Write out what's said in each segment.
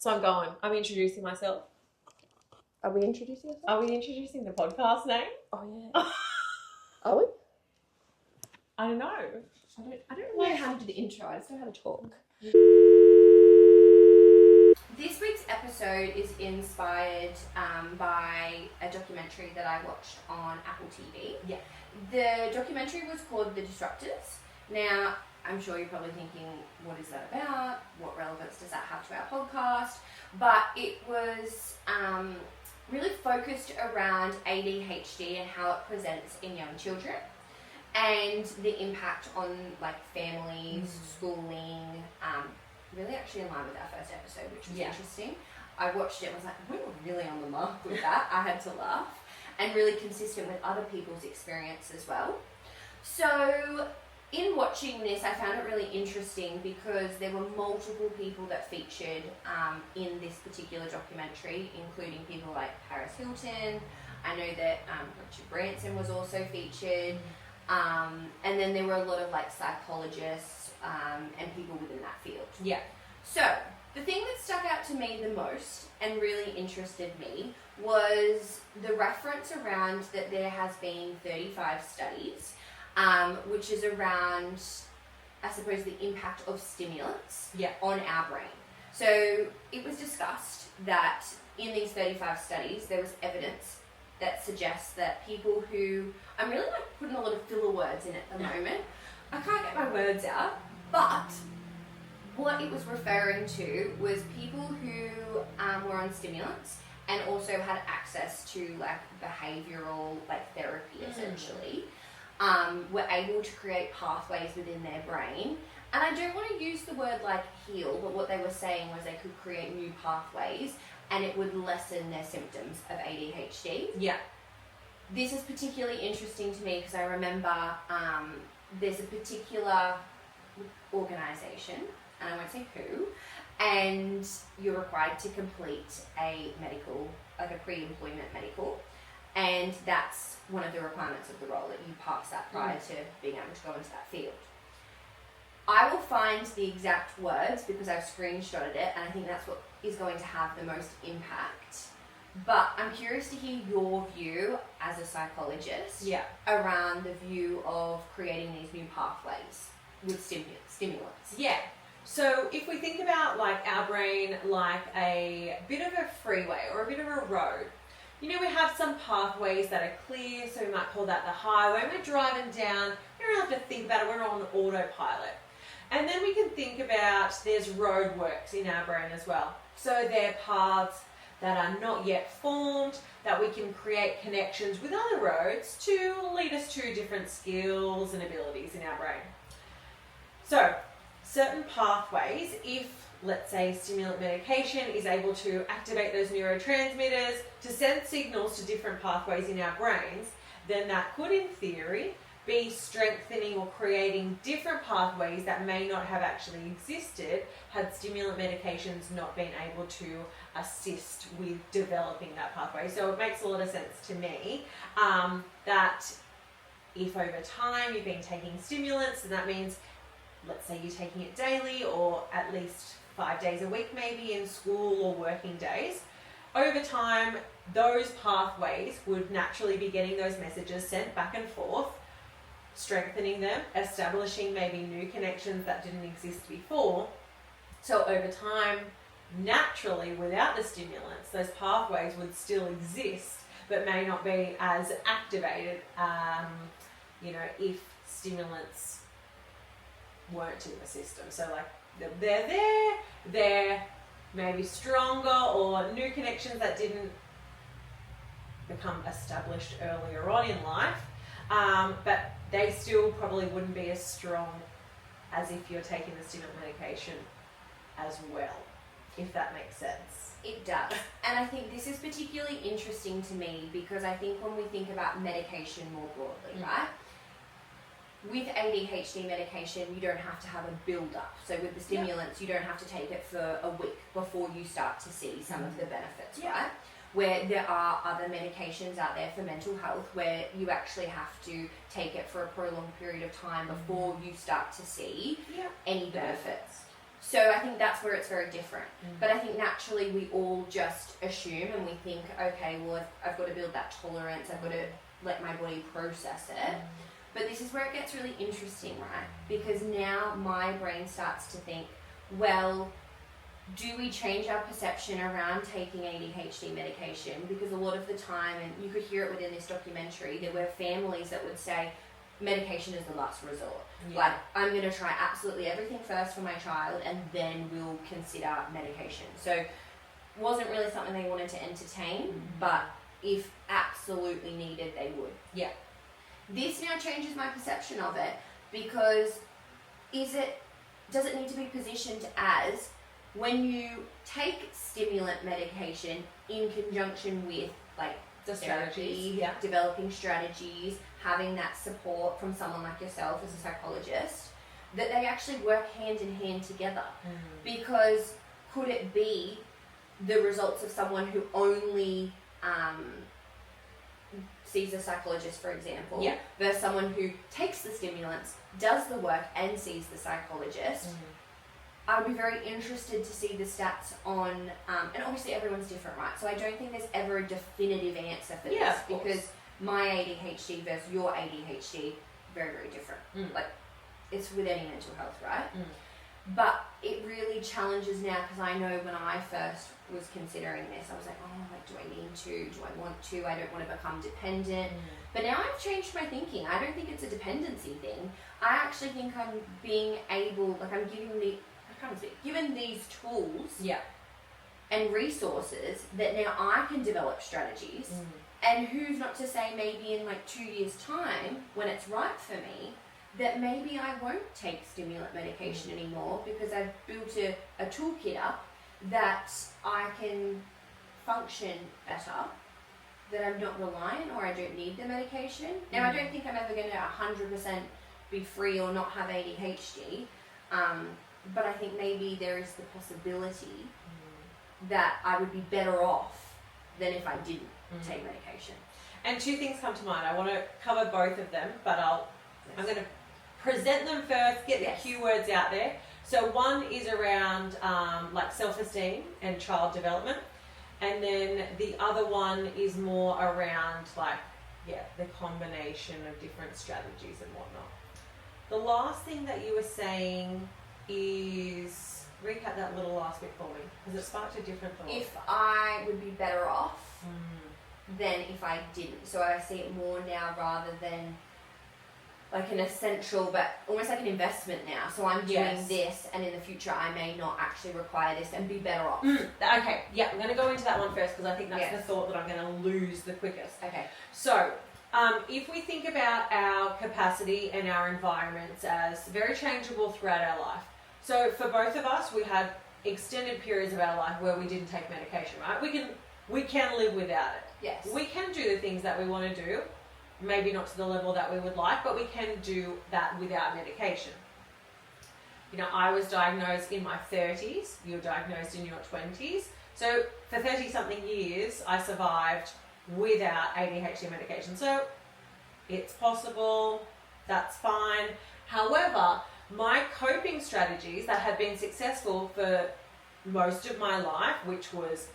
So I'm going. I'm introducing myself. Are we introducing ourselves? Are we introducing the podcast name? Oh, yeah. Are we? I don't know. I don't know how to do the intro. I just know how to talk. This week's episode is inspired by a documentary that I watched on Apple TV. Yeah. The documentary was called The Disruptors. Now, I'm sure you're probably thinking, what is that about? What relevance does that have to our podcast? But it was really focused around ADHD and how it presents in young children and the impact on like families, schooling, really actually in line with our first episode, which was interesting. I watched it and was like, we were really on the mark with that. I had to laugh, and really consistent with other people's experience as well. So in watching this, I found it really interesting because there were multiple people that featured in this particular documentary, including people like Paris Hilton. I know that Richard Branson was also featured. And then there were a lot of like psychologists and people within that field. Yeah. So the thing that stuck out to me the most and really interested me was the reference around that there has been 35 studies, which is around, I suppose, the impact of stimulants on our brain. So it was discussed that in these 35 studies, there was evidence that suggests that people who, I'm really like putting a lot of filler words in at the moment. I can't get my words out, but what it was referring to was people who were on stimulants and also had access to like behavioural like therapy essentially, were able to create pathways within their brain. And I don't want to use the word like heal, but what they were saying was they could create new pathways and it would lessen their symptoms of ADHD. Yeah. This is particularly interesting to me because I remember there's a particular organisation, and I won't say who, and you're required to complete a medical, like a pre-employment medical, and that's one of the requirements of the role, that you pass that prior to being able to go into that field. I will find the exact words because I've screenshotted it, and I think that's what is going to have the most impact. But I'm curious to hear your view as a psychologist around the view of creating these new pathways with stimulants. Yeah. So if we think about like our brain like a bit of a freeway or a bit of a road, you know, we have some pathways that are clear, so we might call that the highway. We're driving down, we don't have to think about it, we're on autopilot. And then we can think about there's roadworks in our brain as well. So they're paths that are not yet formed, that we can create connections with other roads to lead us to different skills and abilities in our brain. So certain pathways, if let's say stimulant medication is able to activate those neurotransmitters to send signals to different pathways in our brains, then that could in theory be strengthening or creating different pathways that may not have actually existed had stimulant medications not been able to assist with developing that pathway. So it makes a lot of sense to me that if over time you've been taking stimulants, then that means, let's say you're taking it daily or at least 5 days a week maybe in school or working days, over time those pathways would naturally be getting those messages sent back and forth, strengthening them, establishing maybe new connections that didn't exist before. So over time, naturally, without the stimulants, those pathways would still exist, but may not be as activated, if stimulants weren't in the system. So like they're there, they're maybe stronger or new connections that didn't become established earlier on in life, but they still probably wouldn't be as strong as if you're taking the stimulant medication as well, if that makes sense. It does. And I think this is particularly interesting to me because I think when we think about medication more broadly, right? With ADHD medication, you don't have to have a build-up. So with the stimulants, you don't have to take it for a week before you start to see some of the benefits, right? Where there are other medications out there for mental health where you actually have to take it for a prolonged period of time before you start to see any benefits. So I think that's where it's very different. But I think naturally we all just assume and we think, okay, well, I've got to build that tolerance, I've got to let my body process it. But this is where it gets really interesting, right? Because now my brain starts to think, well, do we change our perception around taking ADHD medication? Because a lot of the time, and you could hear it within this documentary, there were families that would say, medication is the last resort. Yeah. Like, I'm going to try absolutely everything first for my child and then we'll consider medication. So wasn't really something they wanted to entertain, but if absolutely needed, they would. Yeah. This now changes my perception of it, because does it need to be positioned as when you take stimulant medication in conjunction with like The therapy, strategies, yeah. developing strategies, having that support from someone like yourself as a psychologist, that they actually work hand in hand together? Because could it be the results of someone who only sees a psychologist, for example, Yeah. versus someone who takes the stimulants, does the work, and sees the psychologist? I would be very interested to see the stats on, and obviously everyone's different, right? So I don't think there's ever a definitive answer for Yeah, this, of course. because my ADHD versus your ADHD, very, very different. Like, it's with any mental health, right? But it really challenges now, because I know when I first was considering this, I was like, oh, like, do I need to? Do I want to? I don't want to become dependent. But now I've changed my thinking. I don't think it's a dependency thing. I actually think I'm being able, like, I'm given these tools Yeah. and resources that now I can develop strategies. And who's not to say maybe in like 2 years' time, when it's right for me, that maybe I won't take stimulant medication anymore, because I've built a toolkit up that I can function better, that I'm not reliant, or I don't need the medication. Now, I don't think I'm ever going to 100% be free or not have ADHD, but I think maybe there is the possibility that I would be better off than if I didn't take medication. And two things come to mind. I want to cover both of them, but I'm going to present them first, get the keywords out there. So one is around like self-esteem and child development, and then the other one is more around like, the combination of different strategies and whatnot. The last thing that you were saying is, recap that little last bit for me, because it sparked a different thought. If I would be better off than if I didn't. So I see it more now rather than like an essential, but almost like an investment now. So I'm doing this, and in the future I may not actually require this and be better off. Okay, I'm going to go into that one first, because I think that's the thought that I'm going to lose the quickest. Okay. So, if we think about our capacity and our environments as very changeable throughout our life. So for both of us, we had extended periods of our life where we didn't take medication, right? We can live without it. Yes. We can do the things that we want to do, maybe not to the level that we would like, but we can do that without medication. You know, I was diagnosed in my 30s, you were diagnosed in your 20s. So for 30-something years, I survived without ADHD medication. So it's possible, that's fine. However, my coping strategies that had been successful for most of my life, which was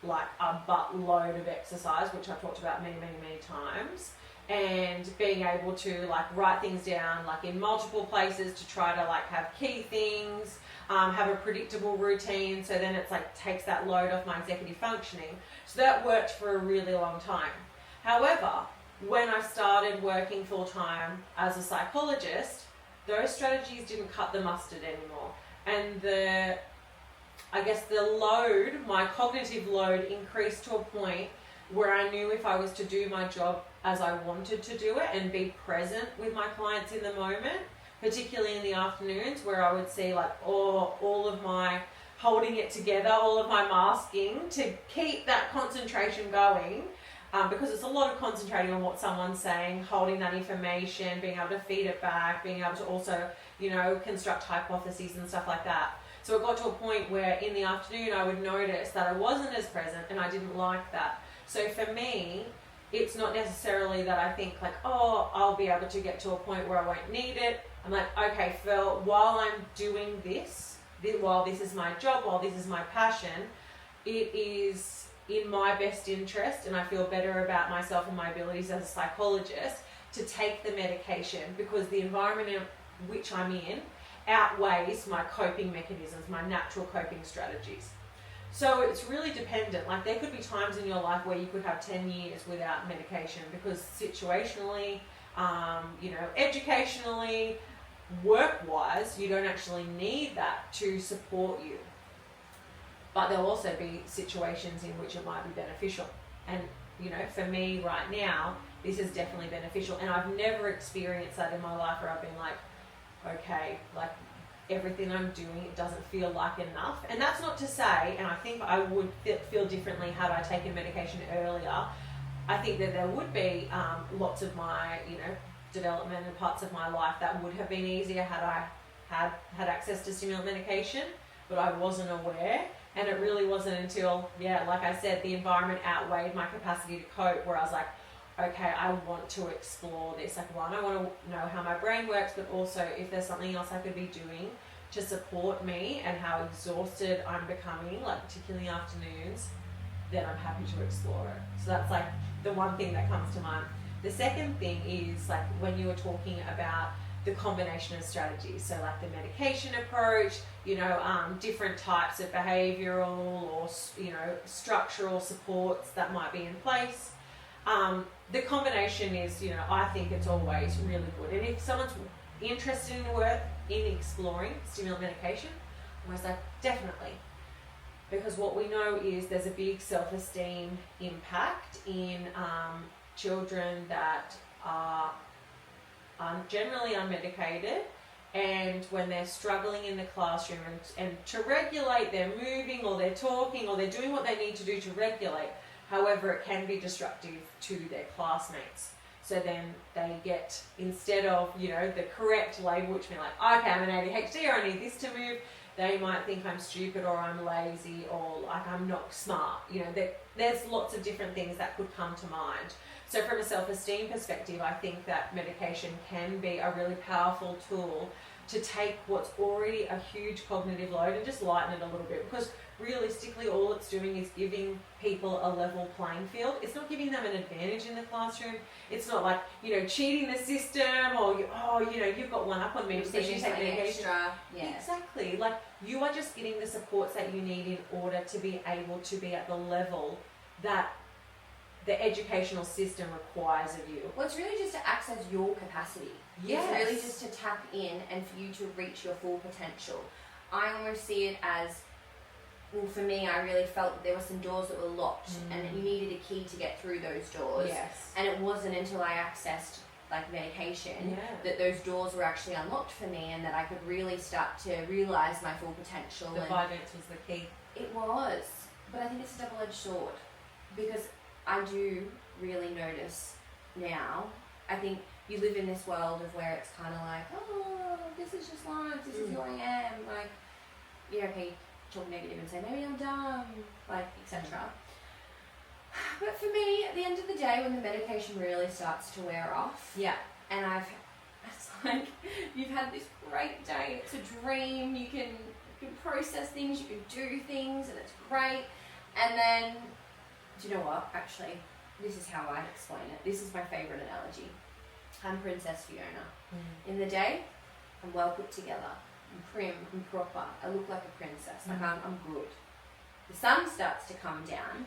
like a buttload of exercise, which I've talked about many, many, many times, and being able to like write things down like in multiple places to try to like have key things, have a predictable routine, so then it's like takes that load off my executive functioning. So that worked for a really long time. However, when I started working full-time as a psychologist, those strategies didn't cut the mustard anymore. And the load, my cognitive load, increased to a point where I knew if I was to do my job as I wanted to do it and be present with my clients in the moment, particularly in the afternoons, where I would see like all of my holding it together, all of my masking to keep that concentration going, because it's a lot of concentrating on what someone's saying, holding that information, being able to feed it back, being able to also, construct hypotheses and stuff like that. So it got to a point where in the afternoon I would notice that I wasn't as present, and I didn't like that. So for me, it's not necessarily that I think like, I'll be able to get to a point where I won't need it. I'm like, okay, while I'm doing this, while this is my job, while this is my passion, it is in my best interest, and I feel better about myself and my abilities as a psychologist to take the medication, because the environment in which I'm in outweighs my coping mechanisms, my natural coping strategies. So it's really dependent. Like, there could be times in your life where you could have 10 years without medication, because situationally, educationally, work-wise, you don't actually need that to support you. But there'll also be situations in which it might be beneficial. And, for me right now, this is definitely beneficial. And I've never experienced that in my life where I've been like, okay, like, everything I'm doing, it doesn't feel like enough. And that's not to say, and I think I would feel differently had I taken medication earlier. I think that there would be lots of my, development and parts of my life that would have been easier had I had access to stimulant medication, but I wasn't aware. And it really wasn't until, like I said, the environment outweighed my capacity to cope, where I was like, okay, I want to explore this. Like, one, I want to know how my brain works, but also if there's something else I could be doing to support me and how exhausted I'm becoming, like particularly afternoons, then I'm happy to explore it. So that's like the one thing that comes to mind. The second thing is, like, when you were talking about the combination of strategies, so like the medication approach, different types of behavioural or, structural supports that might be in place. The combination is, I think it's always really good. And if someone's interested in exploring stimulant medication, I was like, definitely. Because what we know is there's a big self-esteem impact in children that are generally unmedicated, and when they're struggling in the classroom and to regulate, they're moving or they're talking or they're doing what they need to do to regulate. However, it can be destructive to their classmates. So then they get, instead of, the correct label, which means like, okay, I'm an ADHD or I need this to move, they might think I'm stupid or I'm lazy or like I'm not smart. There's lots of different things that could come to mind. So from a self-esteem perspective, I think that medication can be a really powerful tool to take what's already a huge cognitive load and just lighten it a little bit, because realistically all it's doing is giving people a level playing field. It's not giving them an advantage in the classroom. It's not like, cheating the system or, you've got one up on me because you take medication. Extra. Yeah. Exactly. Like, you are just getting the supports that you need in order to be able to be at the level that the educational system requires of you. Well, it's really just to access your capacity. Yes. It's really just to tap in and for you to reach your full potential. I almost see it as, well, for me, I really felt that there were some doors that were locked and you needed a key to get through those doors. Yes. And it wasn't until I accessed medication that those doors were actually unlocked for me, and that I could really start to realise my full potential. The Vyvanse was the key. It was. But I think it's a double-edged sword, because I do really notice now, I think you live in this world of where it's kind of like, oh, this is just life, this is who I am, like, okay, talk negative and say, maybe I'm dumb, like, etc. But for me, at the end of the day, when the medication really starts to wear off, and it's like, you've had this great day, it's a dream, you can process things, you can do things, and it's great, and then, do you know what? Actually, this is how I explain it. This is my favourite analogy. I'm Princess Fiona. In the day, I'm well put together. I'm prim, I'm proper. I look like a princess. Like I'm good. The sun starts to come down,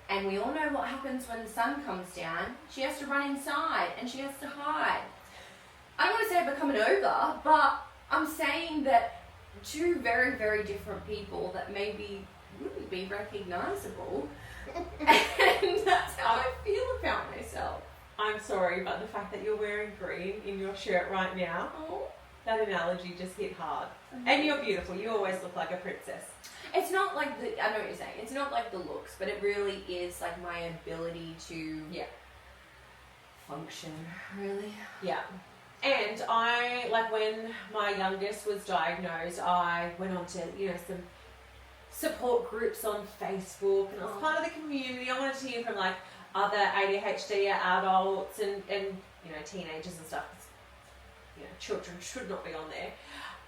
and we all know what happens when the sun comes down. She has to run inside, and she has to hide. I don't want to say I become an ogre, but I'm saying that two very, very different people that maybe wouldn't be recognisable. And that's how I feel about myself. I'm sorry, but the fact that you're wearing green in your shirt right now, that analogy just hit hard. And you're beautiful. You always look like a princess. It's not like I know what you're saying. It's not like the looks, but it really is like my ability to function, really. Yeah. And I, like, when my youngest was diagnosed, I went on to, some support groups on Facebook, and I was part of the community. I wanted to hear from like other ADHD adults and teenagers and stuff. Children should not be on there.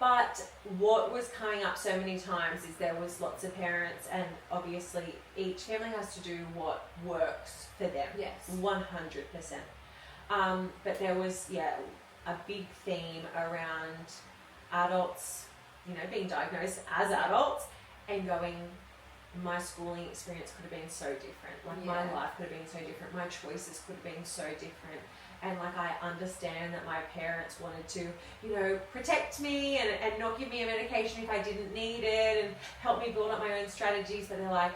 But what was coming up so many times is there was lots of parents, and obviously each family has to do what works for them. Yes. 100%. But there was, a big theme around adults, being diagnosed as adults and going, my schooling experience could have been so different. Like my life could have been so different. My choices could have been so different. And like I understand that my parents wanted to, protect me and not give me a medication if I didn't need it and help me build up my own strategies. But they're like,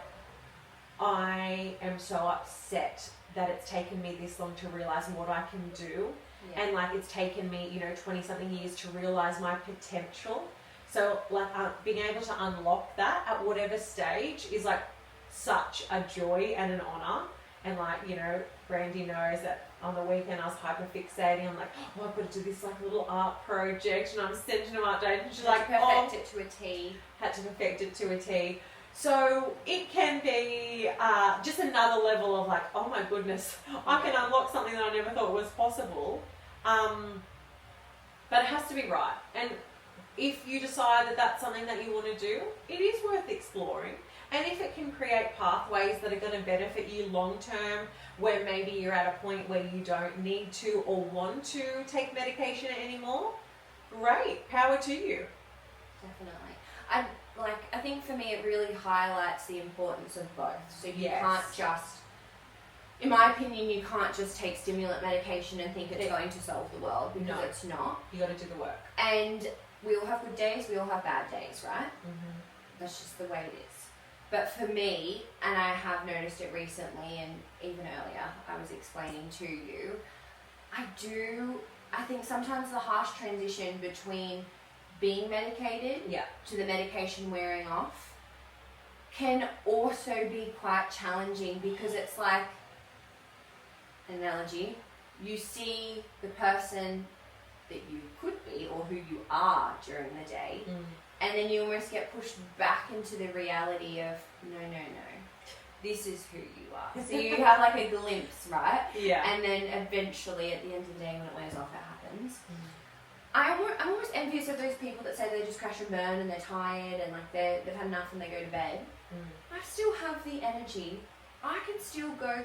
I am so upset that it's taken me this long to realize what I can do. Yeah. And like it's taken me, 20 something years to realize my potential. So like being able to unlock that at whatever stage is like such a joy and an honor. And like, Brandy knows that on the weekend I was hyperfixating. I'm like, I've got to do this like little art project, and I'm sending them updates. And she's like, perfect it to a T. Had to perfect it to a T. So it can be just another level of like, oh my goodness, I can unlock something that I never thought was possible. But it has to be right. And if you decide that that's something that you want to do, it is worth exploring. And if it can create pathways that are going to benefit you long term, where maybe you're at a point where you don't need to or want to take medication anymore, great, power to you. Definitely. I think for me it really highlights the importance of both. So you can't just, in my opinion, you can't just take stimulant medication and think it's going to solve the world, because it's not. You got to do the work. And we all have good days, we all have bad days, right? Mm-hmm. That's just the way it is. But for me, and I have noticed it recently and even earlier, I was explaining to you, I think sometimes the harsh transition between being medicated to the medication wearing off can also be quite challenging, because it's like, an analogy, you see the person that you could be or who you are during the day, and then you almost get pushed back into the reality of, no, this is who you are. So you have like a glimpse, right? Yeah. And then eventually at the end of the day when it wears off, it happens. I'm almost envious of those people that say they just crash and burn and they're tired and like they've had enough and they go to bed. I still have the energy. I can still go.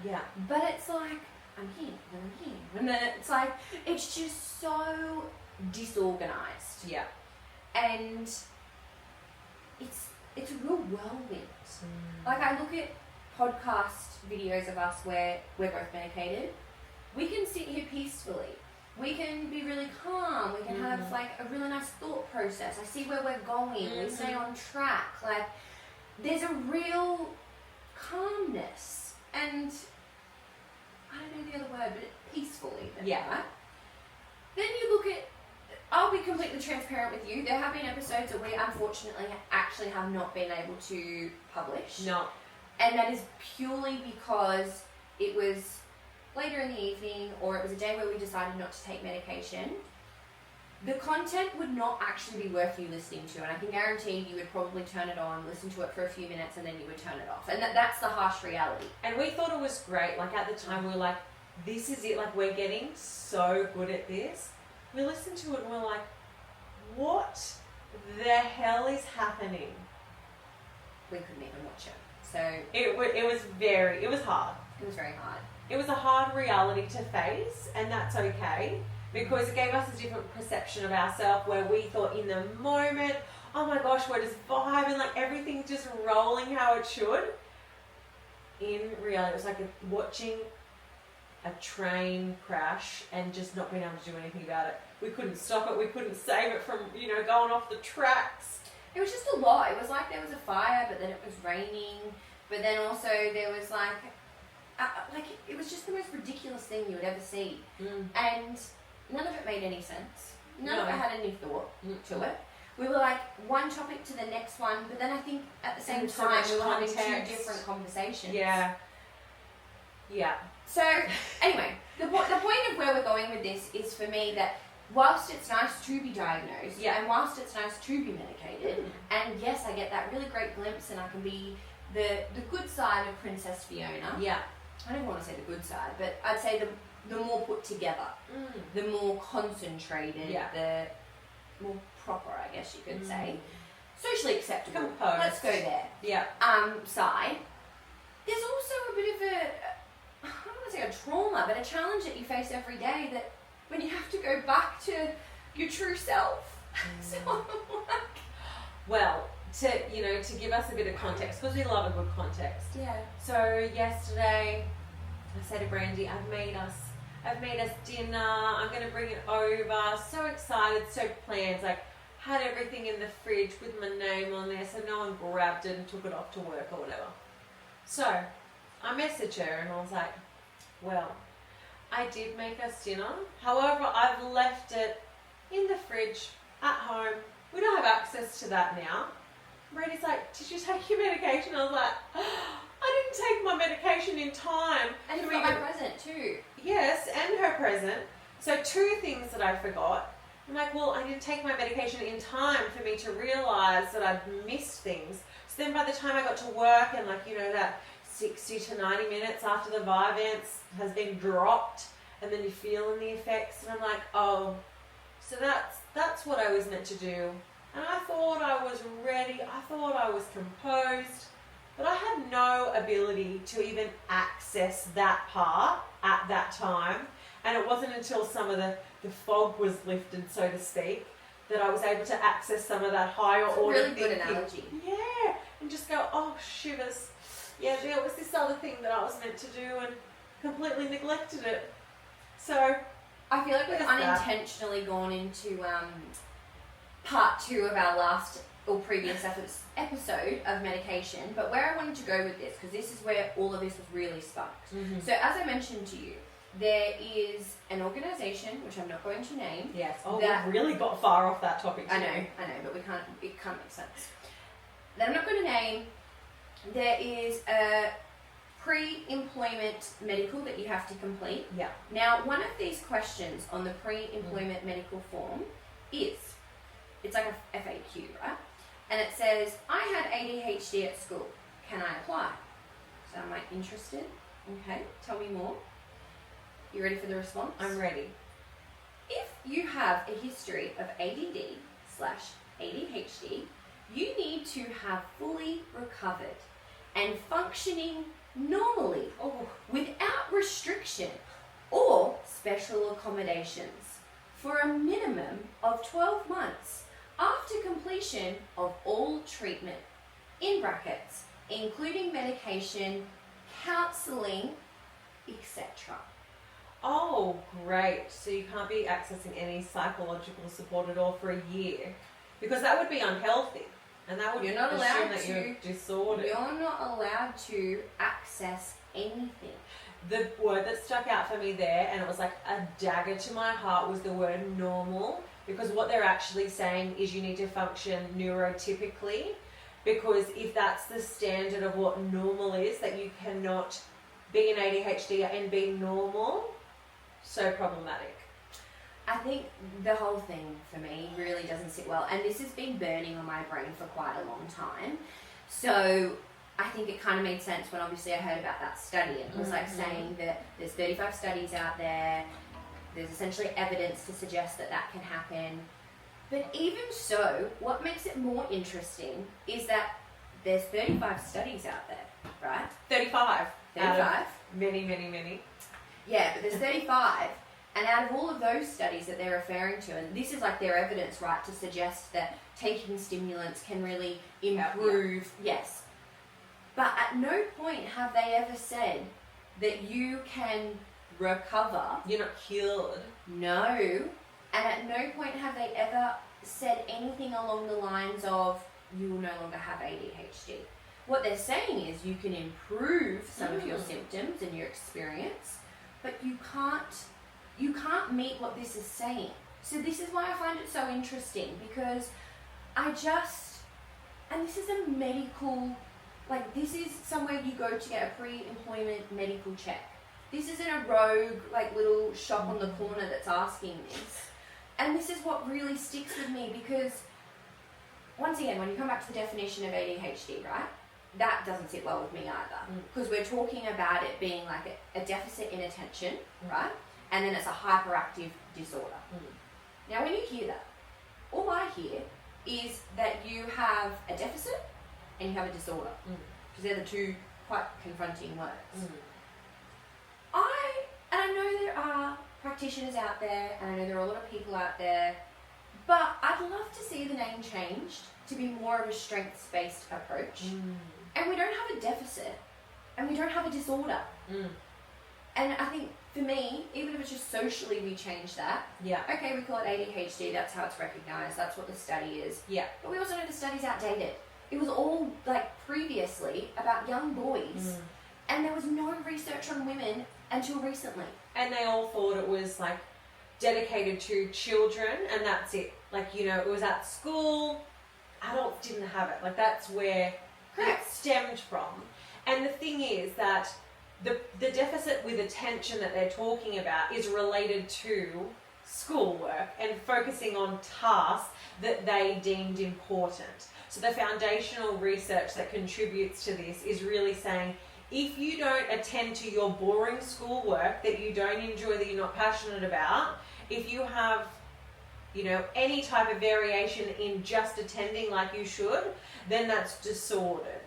Yeah. But it's like, I'm here, and I'm here. And then it's like, it's just so disorganized. Yeah. And it's a real whirlwind. Like I look at podcast videos of us where we're both medicated. We can sit here peacefully. We can be really calm. We can have like a really nice thought process. I see where we're going. We stay on track. Like there's a real calmness and I don't know the other word, but peaceful even. Yeah. Right? Then you look at, I'll be completely transparent with you. There have been episodes that we unfortunately actually have not been able to publish. No. And that is purely because it was later in the evening or it was a day where we decided not to take medication. The content would not actually be worth you listening to, and I can guarantee you would probably turn it on, listen to it for a few minutes, and then you would turn it off. And that's the harsh reality. And we thought it was great. Like at the time we were like, this is it. Like we're getting so good at this. We listened to it and we're like, what the hell is happening? We couldn't even watch it. So it was hard. It was very hard. It was a hard reality to face, and that's okay. Because it gave us a different perception of ourselves where we thought in the moment, oh my gosh, we're just vibing, like everything's just rolling how it should. In reality, it was like watching a train crash and just not being able to do anything about it. We couldn't stop it. We couldn't save it from, going off the tracks. It was just a lot. It was like there was a fire, but then it was raining. But then also there was it was just the most ridiculous thing you would ever see. And none of it made any sense. None of it had any thought to it. We were like one topic to the next one, but then I think at the same time we were having two different conversations. Yeah. So anyway, the point of where we're going with this is for me that whilst it's nice to be diagnosed, and whilst it's nice to be medicated, and yes, I get that really great glimpse and I can be the good side of Princess Fiona. Yeah. I don't want to say the good side, but I'd say the more put together, the more concentrated, more proper, I guess you could say, socially acceptable. Composed. Let's go there. Yeah. Side. There's also a bit of I don't want to say a trauma, but a challenge that you face every day that when you have to go back to your true self. So well, to give us a bit of context, because we love a good context. yeah. So yesterday, I said to Brandy, I've made us dinner. I'm going to bring it over. So excited, so planned. Like, had everything in the fridge with my name on there, so no one grabbed it and took it off to work or whatever. So I messaged her and I was like, well, I did make us dinner. However, I've left it in the fridge at home. We don't have access to that now. Brandy's like, did you take your medication? I was like, I didn't take my medication in time. And you've got my present too. Yes, and her present. So 2 things that I forgot. I'm like, well, I didn't take my medication in time for me to realise that I'd missed things. So then by the time I got to work and that 60 to 90 minutes after the Vyvanse has been dropped and then you're feeling the effects and I'm like, oh, so that's what I was meant to do. And I thought I was ready. I thought I was composed. But I had no ability to even access that part at that time. And it wasn't until some of the fog was lifted, so to speak, that I was able to access some of that higher order Really good thinking. analogy. Yeah. And just go, oh, shivers. Yeah, there was this other thing that I was meant to do and completely neglected it. So I feel like we've There's that. unintentionally gone into part 2 of our last or previous episode of medication, but where I wanted to go with this, because this is where all of this was really sparked. Mm-hmm. So as I mentioned to you, there is an organisation, which I'm not going to name. Yes. Oh, that- we've really got far off that topic too. I know, but it can't make sense. That I'm not going to name. There is a pre-employment medical that you have to complete. Yeah. Now, one of these questions on the pre-employment medical form is, it's like a FAQ, right? And it says, I had ADHD at school. Can I apply? So am I interested? Okay, tell me more. You ready for the response? I'm ready. If you have a history of ADD/ADHD, you need to have fully recovered and functioning normally without restriction or special accommodations for a minimum of 12 months after completion of all treatment, in brackets, including medication, counselling, etc. Oh, great. So you can't be accessing any psychological support at all for a year, because that would be unhealthy. And that would You're not assume allowed that to- you're disordered. You're not allowed to access anything. The word that stuck out for me there, and it was like a dagger to my heart, was the word normal. Because what they're actually saying is you need to function neurotypically. Because if that's the standard of what normal is, that you cannot be an ADHD and be normal, so problematic. I think the whole thing for me really doesn't sit well, and this has been burning on my brain for quite a long time. So I think it kind of made sense when obviously I heard about that study, and it was like saying that there's 35 studies out there, there's essentially evidence to suggest that that can happen. But even so, what makes it more interesting is that there's 35 studies out there, right? 35. 35. Many, many, many. Yeah, but there's 35. And out of all of those studies that they're referring to, and this is like their evidence, right, to suggest that taking stimulants can really improve, yes. But at no point have they ever said that you can recover. You're not cured. No. And at no point have they ever said anything along the lines of, you will no longer have ADHD. What they're saying is you can improve some of your symptoms and your experience, but you can't meet what this is saying. So this is why I find it so interesting, because and this is a medical, like this is somewhere you go to get a pre-employment medical check. This isn't a rogue, like little shop on the corner that's asking this. And this is what really sticks with me, because once again, when you come back to the definition of ADHD, right? That doesn't sit well with me either, because we're talking about it being like a deficit in attention, right? And then it's a hyperactive disorder. Now, when you hear that, all I hear is that you have a deficit and you have a disorder. Because they're the two quite confronting words. I know there are practitioners out there, and I know there are a lot of people out there, but I'd love to see the name changed to be more of a strengths-based approach. And we don't have a deficit, and we don't have a disorder. And I think for me, even if it's just socially we change that, okay, we call it ADHD, that's how it's recognised, that's what the study is. But we also know the study's outdated. It was all like previously about young boys, and there was no research on women until recently. And they all thought it was like dedicated to children, and that's it. Like, you know, it was at school, adults didn't have it. Like, that's where it stemmed from. And the thing is that the deficit with attention that they're talking about is related to schoolwork and focusing on tasks that they deemed important. So the foundational research that contributes to this is really saying, if you don't attend to your boring schoolwork that you don't enjoy, that you're not passionate about, if you have, you know, any type of variation in just attending like you should, then that's disordered.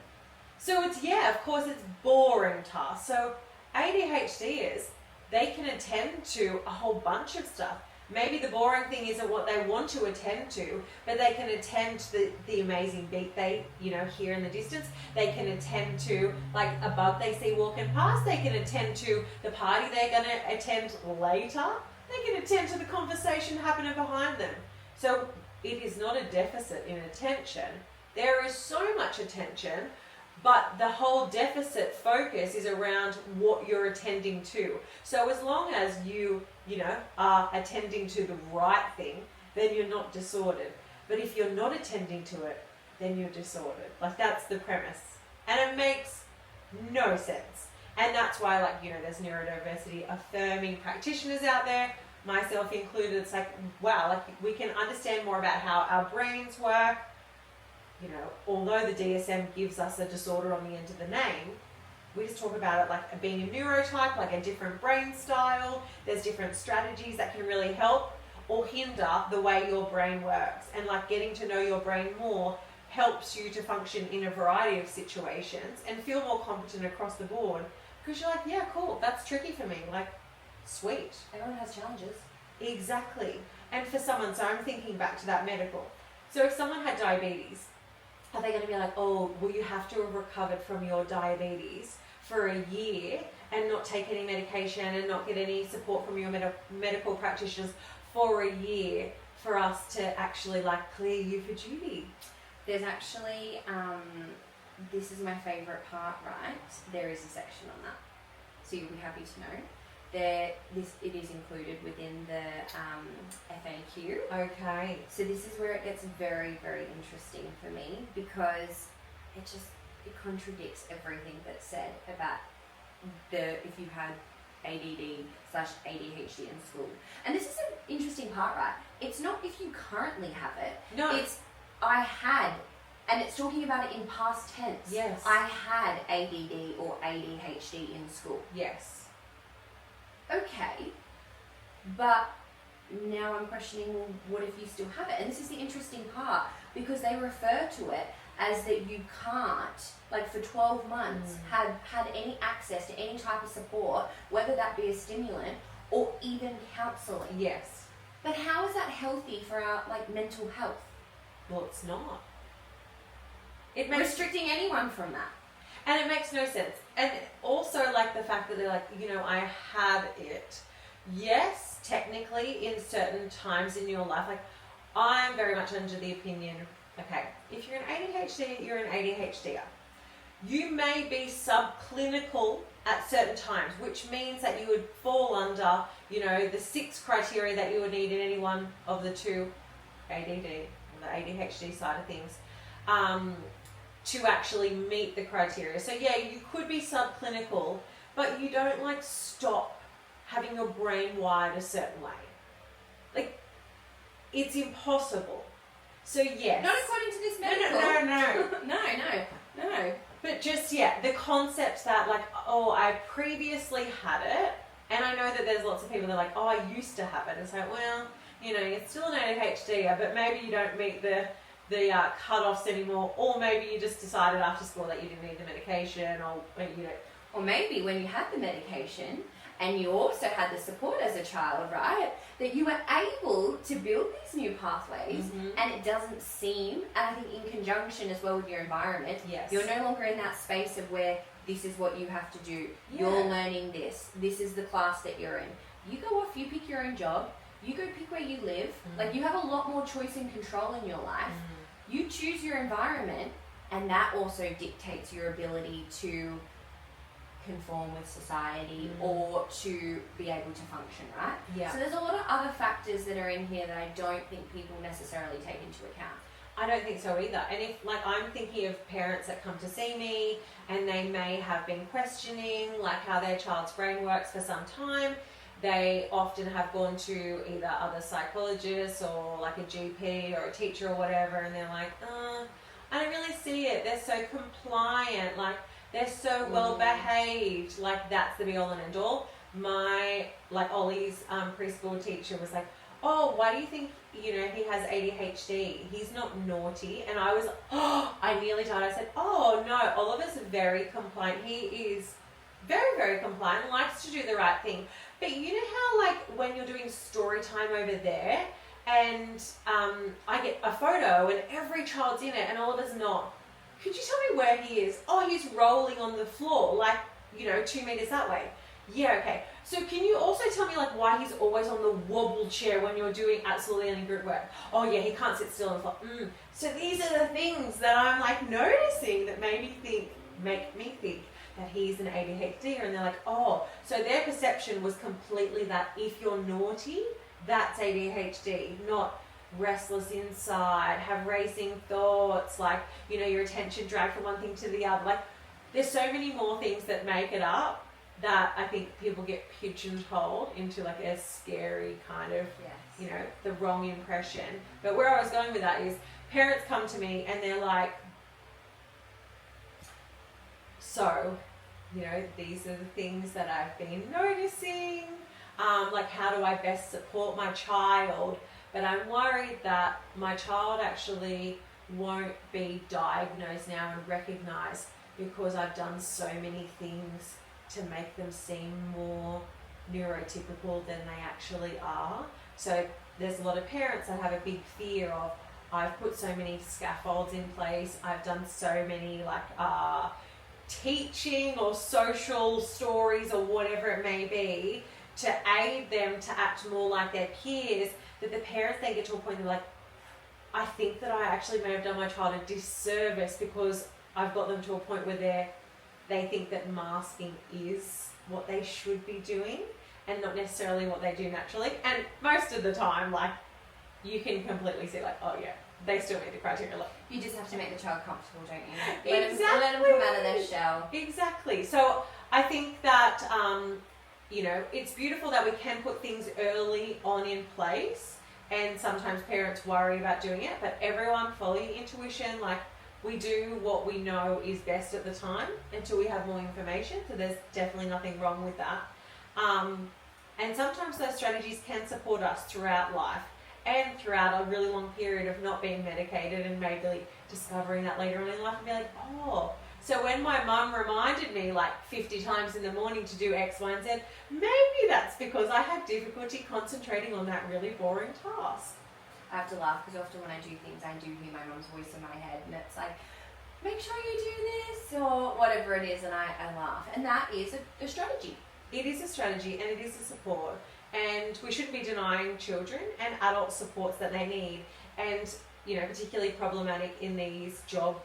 So it's, of course it's boring tasks. So ADHDers, they can attend to a whole bunch of stuff. Maybe the boring thing isn't what they want to attend to, but they can attend to the amazing beat they, you know, hear in the distance. They can attend to, like, a bug they see walking past. They can attend to the party they're going to attend later. They can attend to the conversation happening behind them. So it is not a deficit in attention. There is so much attention, but the whole deficit focus is around what you're attending to. So as long as you know, are attending to the right thing, then you're not disordered. But if you're not attending to it, then you're disordered. Like, that's the premise. And it makes no sense. And that's why, like, you know, there's neurodiversity affirming practitioners out there, myself included. It's like, wow, like, we can understand more about how our brains work. You know, although the DSM gives us a disorder on the end of the name, we just talk about it like being a neurotype, like a different brain style. There's different strategies that can really help or hinder the way your brain works. And like getting to know your brain more helps you to function in a variety of situations and feel more competent across the board. Because you're like, yeah, cool, that's tricky for me. Like, sweet. Everyone has challenges. Exactly. And for someone, so I'm thinking back to that medical. So if someone had diabetes, are they going to be like, oh, well, you have to have recovered from your diabetes for a year and not take any medication and not get any support from your medical practitioners for a year for us to actually like clear you for duty? There's actually, this is my favourite part, right? There is a section on that. So you'll be happy to know. It is included within the FAQ. Okay. So this is where it gets very, very interesting for me, because it contradicts everything that's said about if you had ADD/ADHD in school. And this is an interesting part, right? It's not if you currently have it. No. It's I had, and it's talking about it in past tense. Yes. I had ADD or ADHD in school. Yes. Okay, but now I'm questioning, well, what if you still have it? And this is the interesting part, because they refer to it as that you can't, like for 12 months, have had any access to any type of support, whether that be a stimulant or even counselling. Yes. But how is that healthy for our like mental health? Well, it's not. Restricting anyone from that. And it makes no sense. And also, like, the fact that they're like, you know, I had it. Yes, technically, in certain times in your life, like, I'm very much under the opinion, okay, if you're an ADHD, you're an ADHDer. You may be subclinical at certain times, which means that you would fall under, you know, the 6 criteria that you would need in any one of the 2, ADD, or the ADHD side of things, to actually meet the criteria. So yeah, you could be subclinical, but you don't like stop having your brain wired a certain way. Like, it's impossible. So yes. Not according to this medical. No. But just, yeah, the concept that like, oh, I previously had it, and I know that there's lots of people that are like, oh, I used to have it. It's like, well, you know, you're still an ADHD, but maybe you don't meet the cut-offs anymore, or maybe you just decided after school that you didn't need the medication, or you know. Or maybe when you had the medication and you also had the support as a child, right, that you were able to build these new pathways, and it doesn't seem, and I think in conjunction as well with your environment, Yes. you're no longer in that space of where this is what you have to do, you're learning this is the class that you're in. You go off, you pick your own job, you go pick where you live, like you have a lot more choice and control in your life. You choose your environment, and that also dictates your ability to conform with society or to be able to function, right? Yeah. So there's a lot of other factors that are in here that I don't think people necessarily take into account. I don't think so either. And if, like, I'm thinking of parents that come to see me and they may have been questioning, like, how their child's brain works for some time. They often have gone to either other psychologists or like a GP or a teacher or whatever, and they're like, I don't really see it. They're so compliant, like they're so well behaved, like that's the be all and end all. My, like Ollie's preschool teacher was like, oh, why do you think, you know, he has ADHD? He's not naughty. And I was, I nearly died. I said, oh no, Oliver's very compliant. He is very, very compliant, likes to do the right thing. But you know how, like, when you're doing story time over there, and I get a photo and every child's in it and Oliver's not. Could you tell me where he is? Oh, he's rolling on the floor, like, you know, 2 meters that way. Yeah, okay. So can you also tell me, like, why he's always on the wobble chair when you're doing absolutely any group work? Oh yeah, he can't sit still on the floor. So these are the things that I'm, like, noticing that make me think that he's an ADHD, and they're like, oh, so their perception was completely that if you're naughty, that's ADHD, not restless inside, have racing thoughts, like, you know, your attention dragged from one thing to the other. Like, there's so many more things that make it up that I think people get pigeonholed into like a scary kind of, you know, the wrong impression. But where I was going with that is parents come to me and they're like, so, you know, these are the things that I've been noticing. Like, how do I best support my child? But I'm worried that my child actually won't be diagnosed now and recognized because I've done so many things to make them seem more neurotypical than they actually are. So there's a lot of parents that have a big fear of, I've put so many scaffolds in place, I've done so many like teaching or social stories or whatever it may be to aid them to act more like their peers, that the parents then get to a point they're like, I think that I actually may have done my child a disservice because I've got them to a point where they think that masking is what they should be doing and not necessarily what they do naturally. And most of the time, like, you can completely see like, oh yeah, they still meet the criteria. Like, you just have to make the child comfortable, don't you? Exactly. Let them come out of their shell. Exactly. So I think that, you know, it's beautiful that we can put things early on in place, and sometimes parents worry about doing it, but everyone follow your intuition. Like, we do what we know is best at the time until we have more information. So there's definitely nothing wrong with that. And sometimes those strategies can support us throughout life and throughout a really long period of not being medicated, and maybe discovering that later on in life and be like, oh, so when my mum reminded me like 50 times in the morning to do X, Y, and Z, maybe that's because I had difficulty concentrating on that really boring task. I have to laugh because often when I do things, I do hear my mum's voice in my head, and it's like, make sure you do this, or whatever it is, and I laugh. And that is a strategy. It is a strategy, and it is a support. And we shouldn't be denying children and adult supports that they need. And, you know, particularly problematic in these job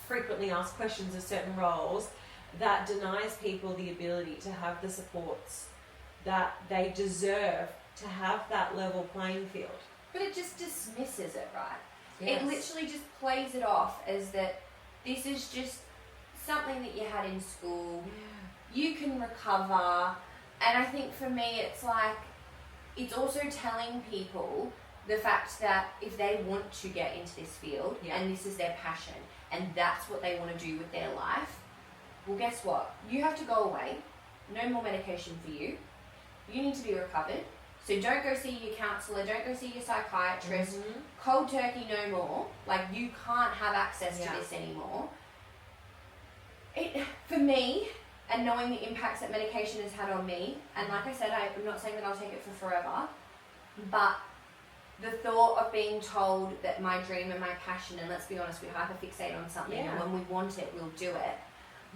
frequently asked questions of certain roles, that denies people the ability to have the supports that they deserve to have that level playing field. But it just dismisses it, right? Yes. It literally just plays it off as that this is just something that you had in school. You can recover. And I think for me, it's like, it's also telling people the fact that if they want to get into this field, and this is their passion, and that's what they want to do with their life, well, guess what? You have to go away. No more medication for you. You need to be recovered. So don't go see your counsellor, don't go see your psychiatrist. Mm-hmm. Cold turkey, no more. Like, you can't have access Yeah. to this anymore. For me, and knowing the impacts that medication has had on me, and like I said, I'm not saying that I'll take it for forever, but the thought of being told that my dream and my passion, and let's be honest, we hyperfixate on something, Yeah. and when we want it, we'll do it.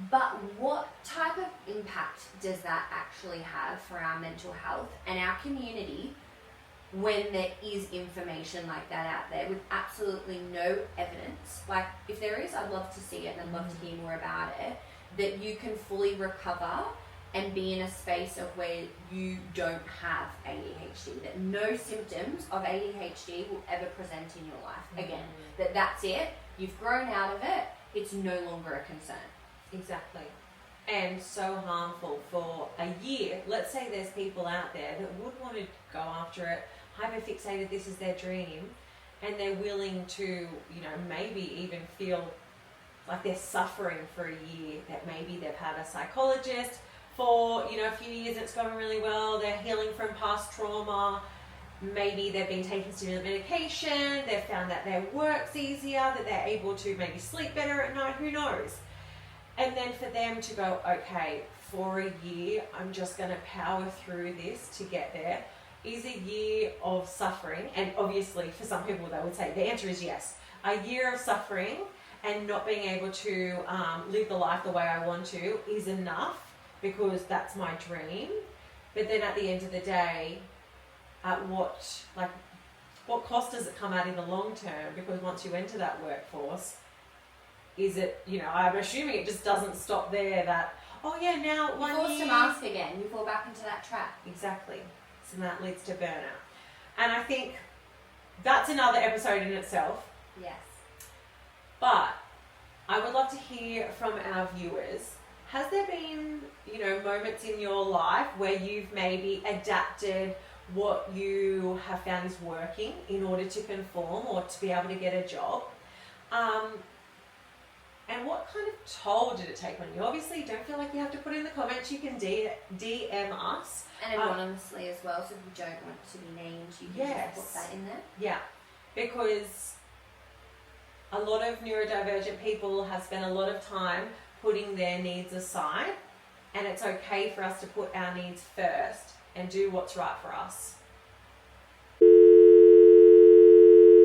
But what type of impact does that actually have for our mental health and our community when there is information like that out there with absolutely no evidence? Like, if there is, I'd love to see it and I'd love to hear more about it, that you can fully recover and be in a space of where you don't have ADHD, that no symptoms of ADHD will ever present in your life again. That's it, you've grown out of it, it's no longer a concern. Exactly. And so harmful for a year. Let's say there's people out there that would want to go after it, hyperfixated, this is their dream, and they're willing to, maybe even feel like they're suffering for a year, that maybe they've had a psychologist for, a few years, it's going really well, they're healing from past trauma, maybe they've been taking stimulant medication, they've found that their work's easier, that they're able to maybe sleep better at night, who knows? And then for them to go, okay, for a year, I'm just going to power through this to get there, is a year of suffering. And obviously, for some people, they would say the answer is yes. A year of suffering and not being able to live the life the way I want to is enough because that's my dream. But then at the end of the day, at what cost does it come at in the long term? Because once you enter that workforce, is it, I'm assuming it just doesn't stop there that, oh yeah, now You're one forced year. to mask again, you fall back into that trap. Exactly. So that leads to burnout. And I think that's another episode in itself. Yes. But I would love to hear from our viewers. Has there been, moments in your life where you've maybe adapted what you have found is working in order to conform or to be able to get a job? And what kind of toll did it take on you? Obviously, don't feel like you have to put in the comments. You can DM us. And anonymously as well, so if you don't want to be named, you can just put that in there. Yeah, because a lot of neurodivergent people have spent a lot of time putting their needs aside, and it's okay for us to put our needs first and do what's right for us.